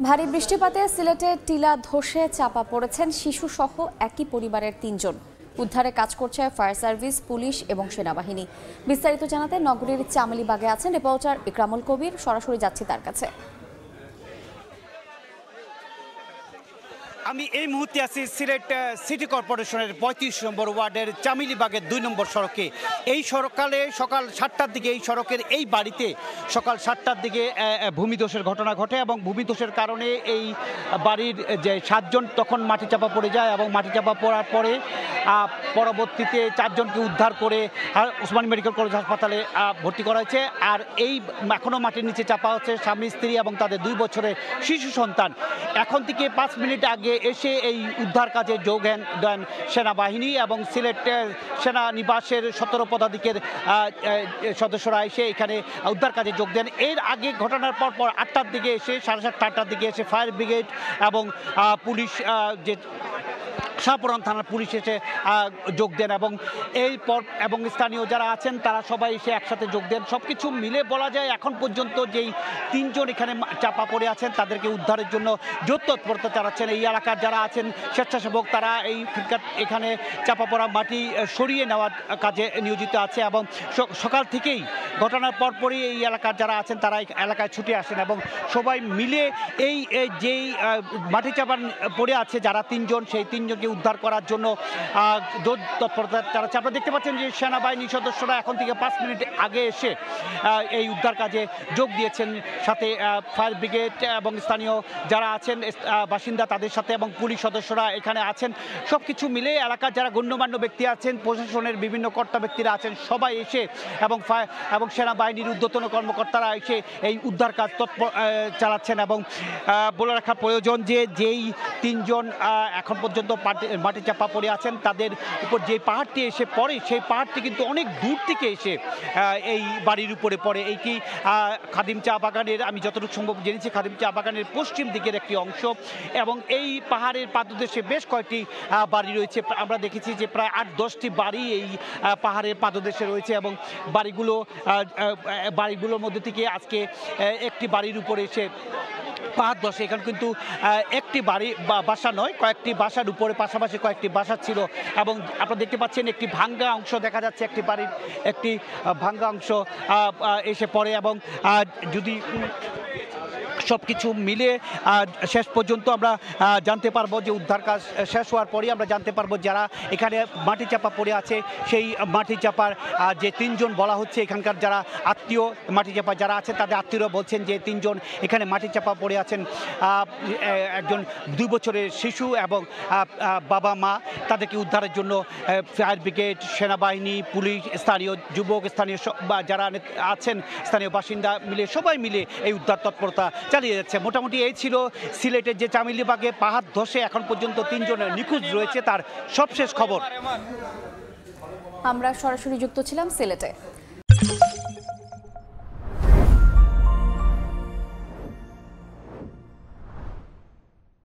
ভারী বৃষ্টিপাতে সিলেটে টিলা ধসে চাপা পড়েছেন শিশুসহ একই পরিবারের ৩ জন। উদ্ধারে কাজ করছে ফায়ার সার্ভিস, পুলিশ এবং সেনাবাহিনী। বিস্তারিত জানাতে নগরীর চামেলিবাগে আছেন রিপোর্টার ইকরামুল কবির। সরাসরি যাচ্ছি তার কাছে। আমি এই মুহূর্তে আছি সিলেট সিটি কর্পোরেশনের ৩৫ নম্বর ওয়ার্ডের চামেলিবাগের ২ নম্বর সড়কে। এই সকাল ৭টার দিকে এই সড়কের এই বাড়িতে সকাল ৭টার দিকে ভূমিধসের ঘটনা ঘটে এবং ভূমিধসের কারণে এই বাড়ির যে ৭ জন তখন মাটি চাপা পড়ে যায় এবং মাটি চাপা পড়ার পরে পরবর্তীতে ৪ জনকে উদ্ধার করে ওসমানী মেডিকেল কলেজ হাসপাতালে ভর্তি করা হয়েছে। আর এই এখনও মাটির নিচে চাপা হচ্ছে স্বামী স্ত্রী এবং তাদের ২ বছরের শিশু সন্তান। এখন থেকে ৫ মিনিট আগে এসে এই উদ্ধার কাজে যোগ দেন সেনাবাহিনী এবং সিলেট সেনানিবাসের ১৭ পদাধিকের সদস্যরা এসে এখানে উদ্ধার কাজে যোগ দেন। এর আগে ঘটনার পর ৮টার দিকে এসে ৭:৩০ ৮টার দিকে এসে ফায়ার ব্রিগেড এবং পুলিশ যে শাহপুরান থানার পুলিশ এসে যোগ দেন এবং এরপর এবং স্থানীয় যারা আছেন তারা সবাই এসে একসাথে যোগ দেন। সব কিছু মিলে বলা যায় এখন পর্যন্ত যেই ৩ জন এখানে চাপা পড়ে আছেন তাদেরকে উদ্ধারের জন্য জোর তৎপরতা চালাচ্ছেন এই এলাকার যারা আছেন স্বেচ্ছাসেবক। তারা এখানে চাপা পড়া মাটি সরিয়ে নেওয়ার কাজে নিয়োজিত আছে এবং সকাল থেকেই ঘটনার পরপরই এই এলাকার যারা আছেন তারা এলাকায় ছুটে আসেন এবং সবাই মিলে এই যেই মাটি চাপা পড়ে আছে যারা ৩ জন সেই ৩ জনকে উদ্ধার করার জন্য তৎপরতা চালাচ্ছে। আপনারা দেখতে পাচ্ছেন যে সেনাবাহিনী সদস্যরা এখন থেকে ৫ মিনিট আগে এসে এই উদ্ধার কাজে যোগ দিয়েছেন। সাথে ফায়ার ব্রিগেড এবং স্থানীয় যারা আছেন বাসিন্দা তাদের সাথে এবং পুলিশ সদস্যরা এখানে আছেন। সব কিছু মিলে এলাকার যারা গণ্যমান্য ব্যক্তি আছেন, প্রশাসনের বিভিন্ন কর্তা ব্যক্তিরা আছেন, সবাই এসে এবং সেনাবাহিনীর ঊর্ধ্বতন কর্মকর্তারা এসে এই উদ্ধার কাজ চালাচ্ছেন। এবং বলে রাখা প্রয়োজন যে যেই ৩ জন এখন পর্যন্ত মাটি চাপা পড়ে আছেন তাদের উপর যে পাহাড়টি এসে পড়ে সেই পাহাড়টি কিন্তু অনেক দূর থেকে এসে এই বাড়ির উপরে পড়ে। এইটি খাদিম চা বাগানের, আমি যতটুকু সম্ভব জেনেছি, খাদিম চা বাগানের পশ্চিম দিকের একটি অংশ এবং এই পাহাড়ের পাদদেশে বেশ কয়েকটি বাড়ি রয়েছে। আমরা দেখেছি যে প্রায় ৮-১০টি বাড়ি এই পাহাড়ের পাদদেশে রয়েছে এবং বাড়িগুলোর মধ্যে থেকে আজকে একটি বাড়ির উপরে এসে পাহাড় ধসে। এখানে কিন্তু একটি বাড়ি বাসা নয়, কয়েকটি বাসার উপরে পাশাপাশি কয়েকটি বাসা ছিল এবং আপনারা দেখতে পাচ্ছেন একটি ভাঙ্গা অংশ দেখা যাচ্ছে, একটি বাড়ির একটি ভাঙ্গা অংশ এসে পড়ে এবং যদি সব কিছু মিলে শেষ পর্যন্ত আমরা জানতে পারবো যে উদ্ধার কাজ শেষ হওয়ার পরেই আমরা জানতে পারবো যারা এখানে মাটি চাপা পড়ে আছে সেই মাটি চাপার যে ৩ জন বলা হচ্ছে এখানকার যারা আত্মীয় মাটি চাপা যারা আছে তাদের আত্মীয়রা বলছেন যে ৩ জন এখানে মাটি চাপা পড়ে আছেন। একজন 2 বছরের শিশু এবং বাবা মা, তাদেরকে উদ্ধারের জন্য ফায়ার ব্রিগেড, সেনাবাহিনী, পুলিশ, স্থানীয় যুবক, স্থানীয় যারা আছেন স্থানীয় বাসিন্দা মিলে সবাই মিলে এই উদ্ধার তৎপরতা চালিয়ে যাচ্ছে। মোটামুটি এই ছিল সিলেটের যে চামেলিবাগে পাহাড় ধসে এখন পর্যন্ত ৩ জনের নিখোঁজ রয়েছে তার সবশেষ খবর। আমরা সরাসরি যুক্ত ছিলাম সিলেটে।